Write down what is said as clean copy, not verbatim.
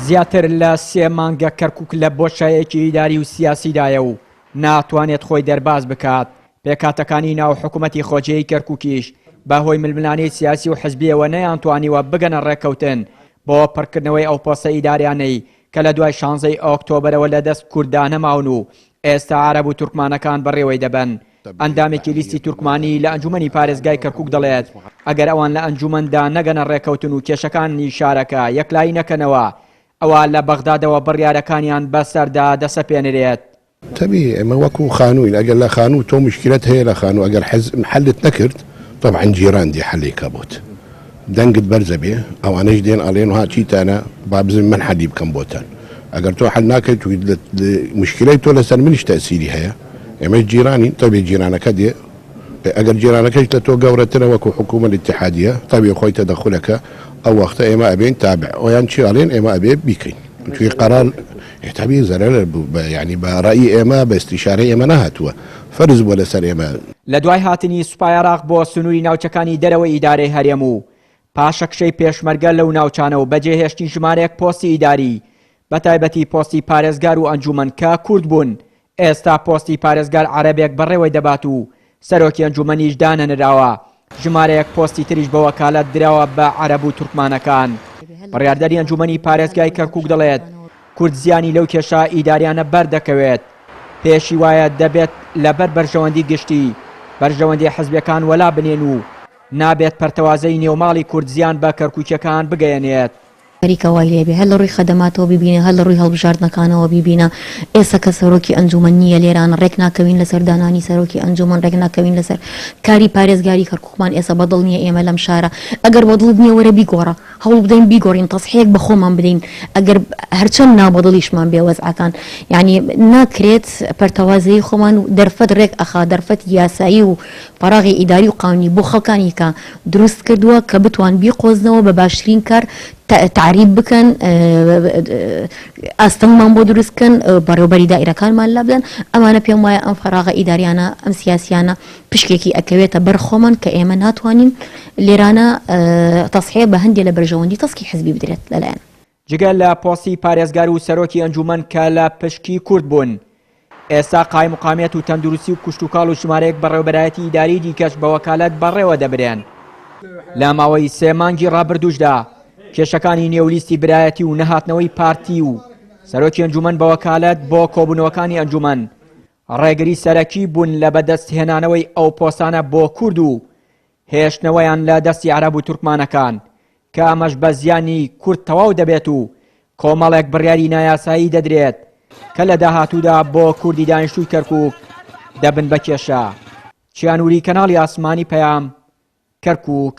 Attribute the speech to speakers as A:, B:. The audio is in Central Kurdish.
A: زیاتر لە 3 مانگە کەرکووک لە بۆشایەکی ئیداری و سیاسیدایە و ناتوانێت خۆی دەرباز بکات. پێکاتەکانی ناو حکوومەتی خۆجێی کەرکووکیش بەهۆی ململانەی سیاسی و حزبیەوە نەیانتوانیوە بگەنە ڕێکەوتن بۆ پڕکردنەوەی ئەو پۆستە ئیداریانەی کە لە دوای 16 ئۆکتۆبرەوە لە دەست کوردانە ماون و ئێستا عەرەب و تورکمانەکان بەڕێوەی دەبن. ئەندامێکی لیستی تورکمانی لە ئەنجومەنی پارێزگای کەرکووک دەڵێت ئەگەر ئەوان لە ئەنجومەندا نەگەنە ڕێکەوتن و کێشەکانی شارەکە یەکلایی نەکەنەوە ئەوە لە بەغدادەوە بڕیارەکانیان بەسەردا دەسەپێنرێت.
B: طبيعي اما وكو خانوين اجل لا خانو تو مشكلات هي لا خانو اجل حلت نكرت طبعا جيران دي حلي كابوت دنقد برزبي او انا جدين علين وها تشيت انا بابزم من حديب كمبوتان اجل تو حل ناكل مشكلته لسن منش تاثيري هي اما جيراني طبيعي جيرانك دي اجل جيرانك تو قورتنا وكو حكومه الاتحاديه طبيعي خوي تدخلك او وقت اما ابين تابع وينشي علين اما ابي بيكين في قرار يحتوي زلال يعني برأي إما باستشارة إما نهاتوا فرز ولا سر إما
A: لدواي هاتني سوپای عراق بۆ سنووری ناوچەکانی دەرەوەی ئیدارەی هەرێم و پاشەکشەی پێشمەرگە لەو ناوچانە و بەجێهێشتنی ژمارەیەک پۆستی ئیداری بەتایبەتی پۆستی پارێزگار و ئەنجومەن کە کورد بوون. ئێستا پۆستی پارێزگار عەرەبێک بەڕێوەی دەبات و سەرۆکی ئەنجومەنیش دانەنراوە. ژمارەیەک پۆستی تریش بە وەکالەت دراوە بە عەرەب و تورکمانەکان. بڕیاردەری ئەنجومەنی پارێزگای کەرکووک دەڵێت کورد زیانی لەو کێشە ئیداریانە بەردەکەوێت. پێشی وایە دەبێت لەبەر بەرژەوەندی گشتی بەرژەوەندی حزبەکان وەلا بنێن و نابێت پەرتەوازەی نێوماڵی کورد زیان بە کەرکووکیەکان بگەیەنێت.
C: خەریکەوای لێبێ هەر لە ڕووی خەدەماتەوە ببینە هەر لە ڕووی هەڵبژاردنەکانەوە ببینە. ئێستا کە سەرۆکی ئەنجومەن نییە لێران ڕێک ناکەوین لەسەر دانانی سەرۆکی ئەنجومەن ڕێک ناکەوین لەسەر کاری پارێزگاری کەرکووکمان ئێستا بەدڵ نییە ئێمە لەم شارە. ئەگەر بەدڵ نییە وەرە بیگۆڕە هەوڵ بدەین بیگۆڕین تەسحیەک بە خۆمان بدەین ئەگەر هەرچەند نابەدڵیشمان بێ وەزعەکان یعنی ناکرێت پەرتەوازەی خۆمان دەرفەت ڕێک ئەخا دەرفەت یاسایی و پەراغی ئیداری و قانونی بۆ خەڵکانی کە دروست کردووە کە بتوان بیقۆزنەوە بە باشترین کار تعریب بکەن ئاستەممان بۆ دروستکەن بەڕێوەبەری دائیرەکانمان لا بدەن. ئەمانە پێم وایە ئەم فەراغە ئیداریانە ئەم سیاسیانە پشکێکی ئەکەوێتە بەر خۆمان کە ئێمە ناتوانین لێرانە تەسحیە بە هەندێک لە بەرژەوەندی تەسکی حزبی بدرێت لەلایەن.
A: جگەل لە پۆستی پارێزگار و سەرۆکی ئەنجومەن کە لە پشکی کورد بوون ئێستا قایم مقامێت و تەندروستی و کوشتوکاڵ و ژمارەیەک بەڕێوەبەرایەتی ئیداری دیکەش بە وەکالەت بەڕێوە دەبرێن. لە ماوەی 3 مانگی ڕابردووشدا کێشەکانی نێولیستی برایەتی و نەهاتنەوەی پارتی و سەرۆکی ئەنجومەن بە وەکالەت بۆ کۆبوونەوەکانی ئەنجومەن ڕێگری سەرەکی بوون لە بەدەستهێنانەوەی ئەو پۆستانە بۆ کورد و هێشتنەوەیان لە دەستی عەرەب و تورکمانەکان کە ئەمەش بە زیانی کورد تەواو دەبێت و کۆمەڵێک بڕیاری نایاسایی دەدرێت کە لە داهاتوودا بۆ کوردی دانیشتووی کەرکووک دەبن بە کێشە. چیانووری کەناڵی ئاسمانی پەیام کەرکووک.